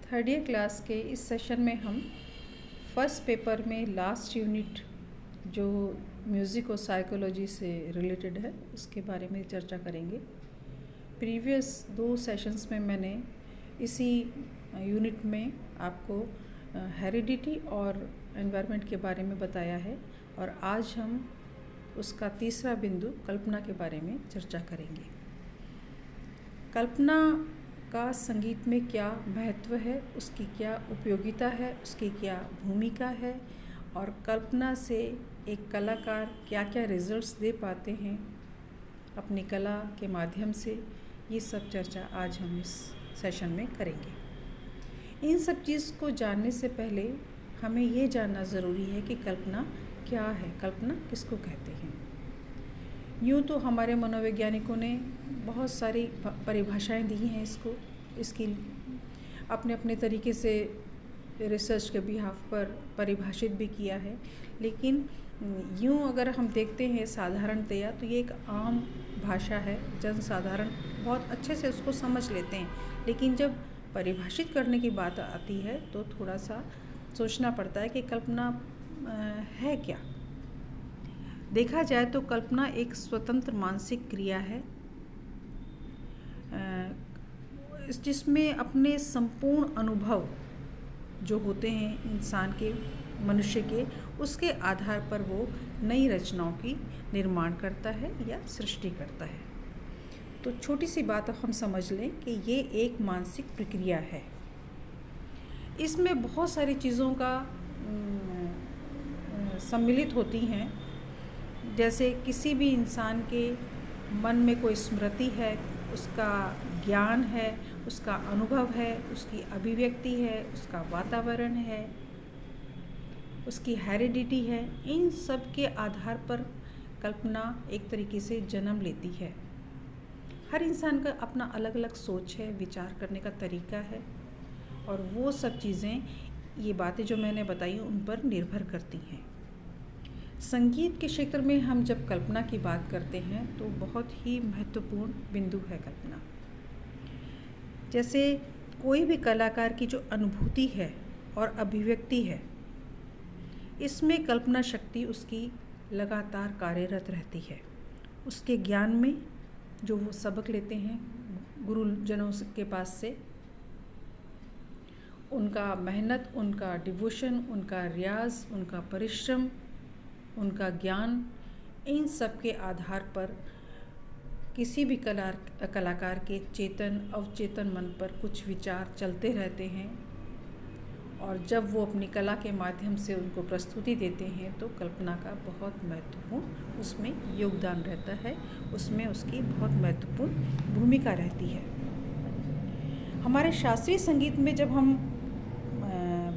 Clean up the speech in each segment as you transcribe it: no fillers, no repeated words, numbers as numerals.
Third year class के इस session में हम फर्स्ट पेपर में लास्ट यूनिट जो म्यूज़िक और साइकोलॉजी से रिलेटेड है उसके बारे में चर्चा करेंगे। प्रीवियस 2 सेशंस में मैंने इसी यूनिट में आपको हेरिडिटी और एनवायरनमेंट के बारे में बताया है और आज हम उसका तीसरा बिंदु कल्पना के बारे में चर्चा करेंगे। कल्पना का संगीत में क्या महत्व है, उसकी क्या उपयोगिता है, उसकी क्या भूमिका है और कल्पना से एक कलाकार क्या क्या रिजल्ट्स दे पाते हैं अपनी कला के माध्यम से, ये सब चर्चा आज हम इस सेशन में करेंगे। इन सब चीज़ को जानने से पहले हमें ये जानना ज़रूरी है कि कल्पना क्या है, कल्पना किसको कहते हैं। यूँ तो हमारे मनोवैज्ञानिकों ने बहुत सारी परिभाषाएं दी हैं इसकी अपने अपने तरीके से रिसर्च के बिहाफ पर परिभाषित भी किया है, लेकिन यूँ अगर हम देखते हैं साधारणतया तो ये एक आम भाषा है, जनसाधारण बहुत अच्छे से उसको समझ लेते हैं, लेकिन जब परिभाषित करने की बात आती है तो थोड़ा सा सोचना पड़ता है कि कल्पना है क्या। देखा जाए तो कल्पना एक स्वतंत्र मानसिक क्रिया है जिसमें अपने संपूर्ण अनुभव जो होते हैं इंसान के, मनुष्य के, उसके आधार पर वो नई रचनाओं की निर्माण करता है या सृष्टि करता है। तो छोटी सी बात हम समझ लें कि ये एक मानसिक प्रक्रिया है। इसमें बहुत सारी चीज़ों का सम्मिलित होती हैं, जैसे किसी भी इंसान के मन में कोई स्मृति है, उसका ज्ञान है, उसका अनुभव है, उसकी अभिव्यक्ति है, उसका वातावरण है, उसकी हेरिडिटी है। इन सब के आधार पर कल्पना एक तरीके से जन्म लेती है। हर इंसान का अपना अलग अलग सोच है, विचार करने का तरीका है और वो सब चीज़ें, ये बातें जो मैंने बताई उन पर निर्भर करती हैं। संगीत के क्षेत्र में हम जब कल्पना की बात करते हैं तो बहुत ही महत्वपूर्ण बिंदु है कल्पना। जैसे कोई भी कलाकार की जो अनुभूति है और अभिव्यक्ति है, इसमें कल्पना शक्ति उसकी लगातार कार्यरत रहती है। उसके ज्ञान में जो वो सबक लेते हैं गुरुजनों के पास से, उनका मेहनत, उनका डिवोशन, उनका रियाज, उनका परिश्रम, उनका ज्ञान, इन सब के आधार पर किसी भी कलाकार के चेतन अवचेतन मन पर कुछ विचार चलते रहते हैं और जब वो अपनी कला के माध्यम से उनको प्रस्तुति देते हैं तो कल्पना का बहुत महत्वपूर्ण उसमें योगदान रहता है, उसमें उसकी बहुत महत्वपूर्ण भूमिका रहती है। हमारे शास्त्रीय संगीत में जब हम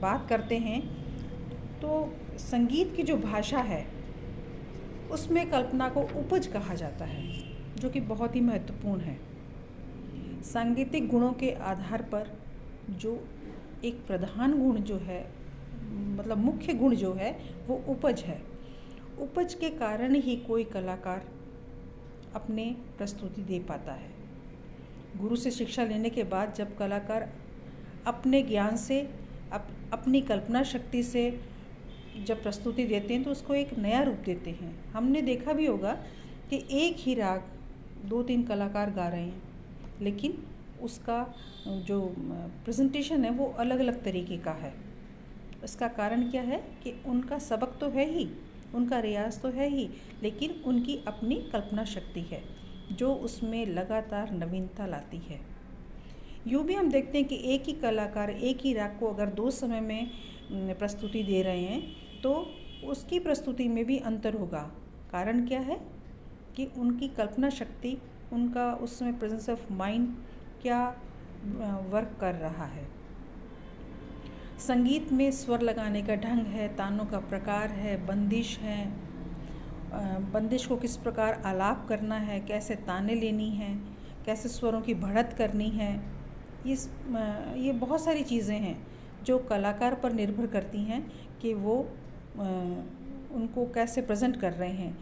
बात करते हैं तो संगीत की जो भाषा है उसमें कल्पना को उपज कहा जाता है, जो कि बहुत ही महत्वपूर्ण है। सांगीतिक गुणों के आधार पर जो एक प्रधान गुण जो है, मतलब मुख्य गुण जो है, वो उपज है। उपज के कारण ही कोई कलाकार अपने प्रस्तुति दे पाता है। गुरु से शिक्षा लेने के बाद जब कलाकार अपने ज्ञान से, अपनी कल्पना शक्ति से जब प्रस्तुति देते हैं तो उसको एक नया रूप देते हैं। हमने देखा भी होगा कि एक ही राग 2-3 कलाकार गा रहे हैं, लेकिन उसका जो प्रेजेंटेशन है वो अलग अलग तरीके का है। इसका कारण क्या है कि उनका सबक तो है ही, उनका रियाज तो है ही, लेकिन उनकी अपनी कल्पना शक्ति है जो उसमें लगातार नवीनता लाती है। यूँ भी हम देखते हैं कि एक ही कलाकार एक ही राग को अगर 2 समय में प्रस्तुति दे रहे हैं तो उसकी प्रस्तुति में भी अंतर होगा। कारण क्या है कि उनकी कल्पना शक्ति, उनका उसमें प्रेजेंस ऑफ माइंड क्या वर्क कर रहा है। संगीत में स्वर लगाने का ढंग है, तानों का प्रकार है, बंदिश है, बंदिश को किस प्रकार आलाप करना है, कैसे ताने लेनी है, कैसे स्वरों की बढ़त करनी है, ये बहुत सारी चीज़ें हैं जो कलाकार पर निर्भर करती हैं कि वो उनको कैसे प्रेजेंट कर रहे हैं।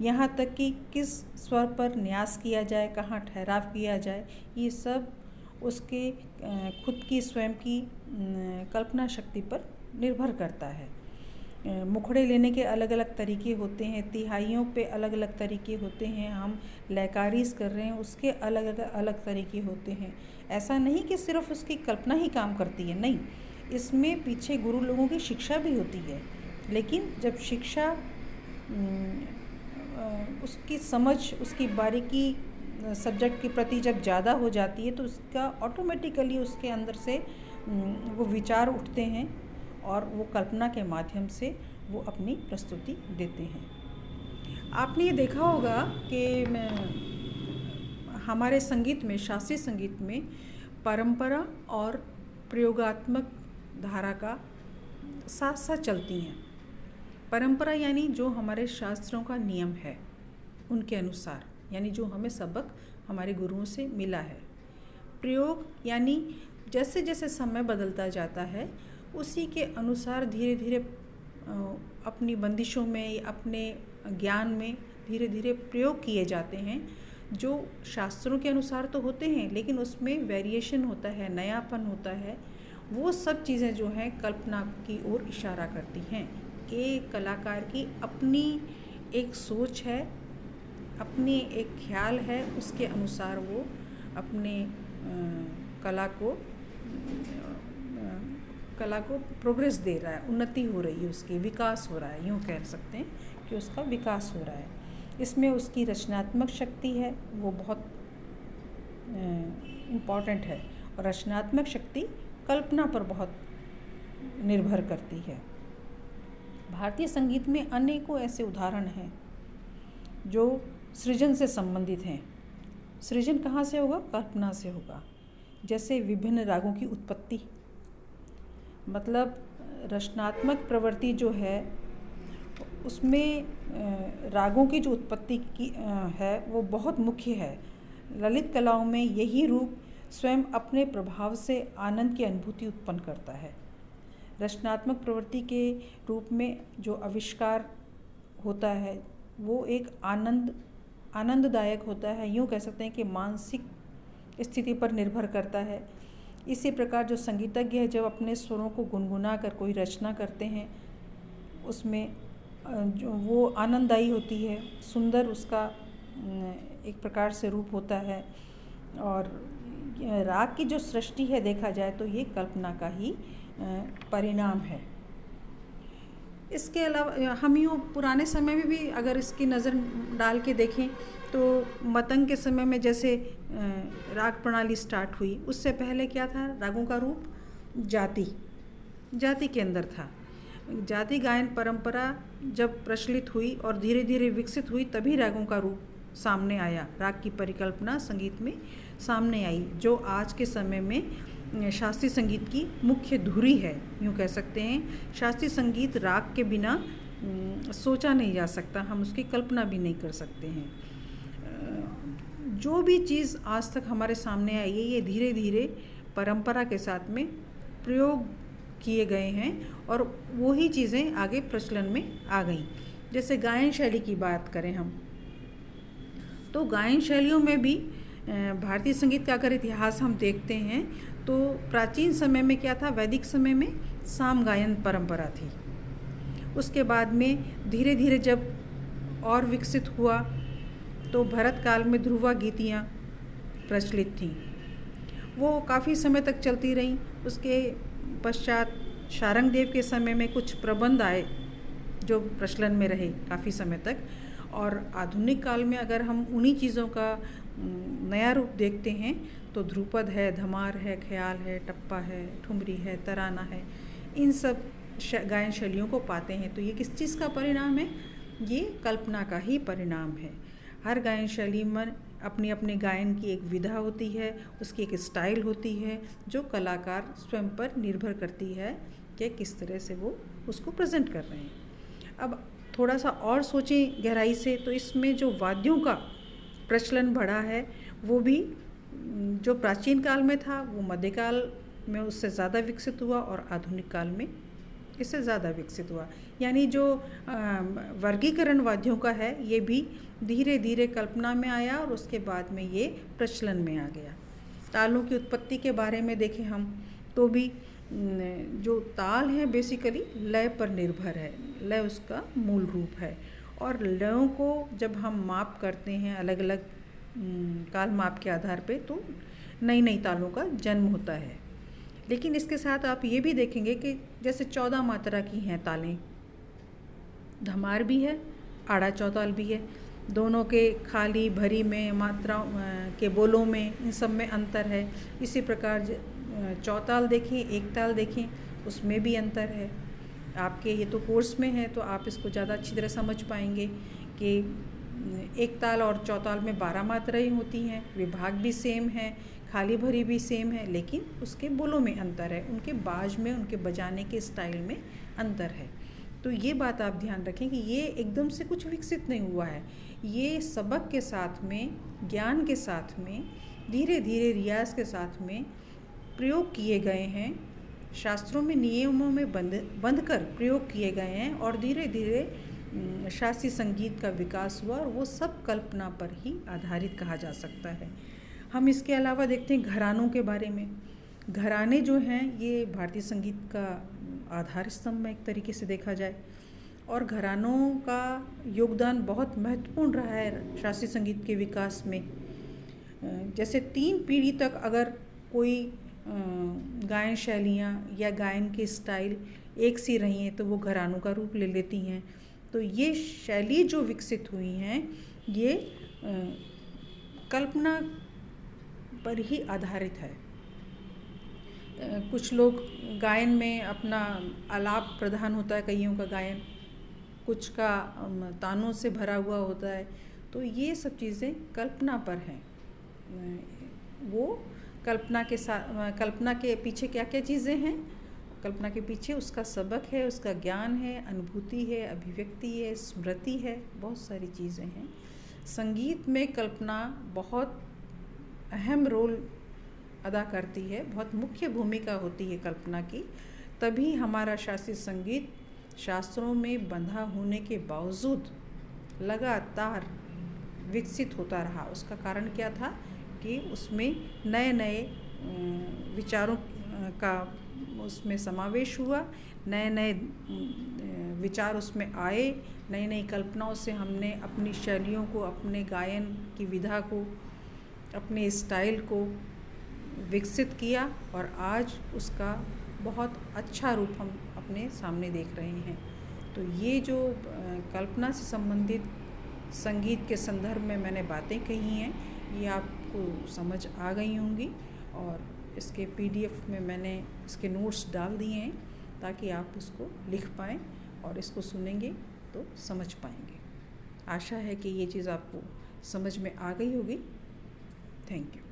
यहाँ तक कि किस स्वर पर न्यास किया जाए, कहाँ ठहराव किया जाए, ये सब उसके खुद की स्वयं की कल्पना शक्ति पर निर्भर करता है। मुखड़े लेने के अलग अलग तरीके होते हैं, तिहाइयों पे अलग अलग तरीके होते हैं, हम लयकारीज कर रहे हैं उसके अलग अलग तरीके होते हैं। ऐसा नहीं कि सिर्फ उसकी कल्पना ही काम करती है, नहीं, इसमें पीछे गुरु लोगों की शिक्षा भी होती है। लेकिन जब शिक्षा उसकी समझ, उसकी बारीकी सब्जेक्ट के प्रति जब ज़्यादा हो जाती है तो उसका ऑटोमेटिकली उसके अंदर से वो विचार उठते हैं और वो कल्पना के माध्यम से वो अपनी प्रस्तुति देते हैं। आपने ये देखा होगा कि हमारे संगीत में, शास्त्रीय संगीत में परंपरा और प्रयोगात्मक धारा का साथ साथ चलती हैं। परंपरा यानी जो हमारे शास्त्रों का नियम है उनके अनुसार, यानी जो हमें सबक हमारे गुरुओं से मिला है। प्रयोग यानी जैसे जैसे समय बदलता जाता है उसी के अनुसार धीरे धीरे अपनी बंदिशों में, अपने ज्ञान में धीरे धीरे प्रयोग किए जाते हैं, जो शास्त्रों के अनुसार तो होते हैं लेकिन उसमें वेरिएशन होता है, नयापन होता है। वो सब चीज़ें जो हैं कल्पना की ओर इशारा करती हैं कि कलाकार की अपनी एक सोच है, अपनी एक ख्याल है, उसके अनुसार वो अपने कला को प्रोग्रेस दे रहा है, उन्नति हो रही है, उसकी विकास हो रहा है, यूँ कह सकते हैं कि उसका विकास हो रहा है। इसमें उसकी रचनात्मक शक्ति है, वो बहुत इम्पॉर्टेंट है, और रचनात्मक शक्ति कल्पना पर बहुत निर्भर करती है। भारतीय संगीत में अनेकों ऐसे उदाहरण हैं जो सृजन से संबंधित हैं। सृजन कहाँ से होगा? कल्पना से होगा। जैसे विभिन्न रागों की उत्पत्ति, मतलब रचनात्मक प्रवृत्ति जो है उसमें रागों की जो उत्पत्ति की है वो बहुत मुख्य है। ललित कलाओं में यही रूप स्वयं अपने प्रभाव से आनंद की अनुभूति उत्पन्न करता है। रचनात्मक प्रवृत्ति के रूप में जो आविष्कार होता है वो एक आनंददायक होता है, यूँ कह सकते हैं कि मानसिक स्थिति पर निर्भर करता है। इसी प्रकार जो संगीतज्ञ है जब अपने स्वरों को गुनगुना कर कोई रचना करते हैं उसमें जो वो आनंददायी होती है, सुंदर उसका एक प्रकार से रूप होता है। और राग की जो सृष्टि है देखा जाए तो ये कल्पना का ही परिणाम है। इसके अलावा हम यूँ पुराने समय में भी अगर इसकी नज़र डाल के देखें तो मतंग के समय में जैसे राग प्रणाली स्टार्ट हुई, उससे पहले क्या था? रागों का रूप जाति के अंदर था। जाति गायन परंपरा जब प्रचलित हुई और धीरे धीरे विकसित हुई तभी रागों का रूप सामने आया, राग की परिकल्पना संगीत में सामने आई, जो आज के समय में शास्त्रीय संगीत की मुख्य धुरी है, यूँ कह सकते हैं। शास्त्रीय संगीत राग के बिना सोचा नहीं जा सकता, हम उसकी कल्पना भी नहीं कर सकते हैं। जो भी चीज़ आज तक हमारे सामने आई है ये धीरे धीरे परंपरा के साथ में प्रयोग किए गए हैं और वही चीज़ें आगे प्रचलन में आ गई। जैसे गायन शैली की बात करें हम तो गायन शैलियों में भी भारतीय संगीत का अगर इतिहास हम देखते हैं तो प्राचीन समय में क्या था? वैदिक समय में साम गायन परंपरा थी। उसके बाद में धीरे धीरे जब और विकसित हुआ तो भरत काल में ध्रुवा गीतियाँ प्रचलित थीं, वो काफ़ी समय तक चलती रहीं। उसके पश्चात शारंगदेव के समय में कुछ प्रबंध आए जो प्रचलन में रहे काफ़ी समय तक, और आधुनिक काल में अगर हम उन्हीं चीज़ों का नया रूप देखते हैं तो ध्रुपद है, धमार है, ख्याल है, टप्पा है, ठुमरी है, तराना है, इन सब गायन शैलियों को पाते हैं। तो ये किस चीज़ का परिणाम है? ये कल्पना का ही परिणाम है। हर गायन शैली में अपनी अपनी गायन की एक विधा होती है, उसकी एक स्टाइल होती है जो कलाकार स्वयं पर निर्भर करती है कि किस तरह से वो उसको प्रेजेंट कर रहे हैं। अब थोड़ा सा और सोचें गहराई से तो इसमें जो वाद्यों का प्रचलन बढ़ा है वो भी जो प्राचीन काल में था वो मध्यकाल में उससे ज़्यादा विकसित हुआ और आधुनिक काल में इससे ज़्यादा विकसित हुआ। यानी जो वर्गीकरण वाद्यों का है ये भी धीरे धीरे कल्पना में आया और उसके बाद में ये प्रचलन में आ गया। तालों की उत्पत्ति के बारे में देखें हम तो भी जो ताल है बेसिकली लय पर निर्भर है, लय उसका मूल रूप है। और लयों को जब हम माप करते हैं अलग अलग काल माप के आधार पे, तो नई नई तालों का जन्म होता है। लेकिन इसके साथ आप ये भी देखेंगे कि जैसे 14 मात्रा की हैं तालें, धमार भी है, आड़ा चौताल भी है, दोनों के खाली भरी में मात्रा के बोलों में इन सब में अंतर है। इसी प्रकार चौताल देखें, एक ताल देखें, उसमें भी अंतर है। आपके ये तो कोर्स में है तो आप इसको ज़्यादा अच्छी तरह समझ पाएंगे कि एक ताल और चौताल में 12 मात्राएं होती हैं, विभाग भी सेम है, खाली भरी भी सेम है, लेकिन उसके बोलों में अंतर है, उनके बाज में, उनके बजाने के स्टाइल में अंतर है। तो ये बात आप ध्यान रखें कि ये एकदम से कुछ विकसित नहीं हुआ है, ये सबक के साथ में, ज्ञान के साथ में, धीरे धीरे रियाज के साथ में प्रयोग किए गए हैं, शास्त्रों में नियमों में बंध कर प्रयोग किए गए हैं, और धीरे धीरे शास्त्रीय संगीत का विकास हुआ, और वो सब कल्पना पर ही आधारित कहा जा सकता है। हम इसके अलावा देखते हैं घरानों के बारे में। घराने जो हैं ये भारतीय संगीत का आधार स्तंभ में एक तरीके से देखा जाए, और घरानों का योगदान बहुत महत्वपूर्ण रहा है शास्त्रीय संगीत के विकास में। जैसे 3 पीढ़ी तक अगर कोई गायन शैलियाँ या गायन के स्टाइल एक सी रही हैं तो वो घरानों का रूप ले लेती हैं। तो ये शैली जो विकसित हुई हैं ये कल्पना पर ही आधारित है। कुछ लोग गायन में अपना आलाप प्रधान होता है, कईयों का गायन, कुछ का तानों से भरा हुआ होता है। तो ये सब चीज़ें कल्पना पर हैं। वो कल्पना के पीछे क्या क्या चीज़ें हैं, कल्पना के पीछे उसका सबक है, उसका ज्ञान है, अनुभूति है, अभिव्यक्ति है, स्मृति है, बहुत सारी चीज़ें हैं। संगीत में कल्पना बहुत अहम रोल अदा करती है, बहुत मुख्य भूमिका होती है कल्पना की। तभी हमारा शास्त्रीय संगीत शास्त्रों में बंधा होने के बावजूद लगातार विकसित होता रहा। उसका कारण क्या था कि उसमें नए नए विचारों का उसमें समावेश हुआ, नए नए विचार उसमें आए, नई नई कल्पनाओं से हमने अपनी शैलियों को, अपने गायन की विधा को, अपने स्टाइल को विकसित किया, और आज उसका बहुत अच्छा रूप हम अपने सामने देख रहे हैं। तो ये जो कल्पना से संबंधित संगीत के संदर्भ में मैंने बातें कही हैं, ये आपको समझ आ गई होंगी, और इसके PDF में मैंने इसके नोट्स डाल दिए हैं ताकि आप उसको लिख पाएँ और इसको सुनेंगे तो समझ पाएंगे। आशा है कि ये चीज़ आपको समझ में आ गई होगी। Thank you.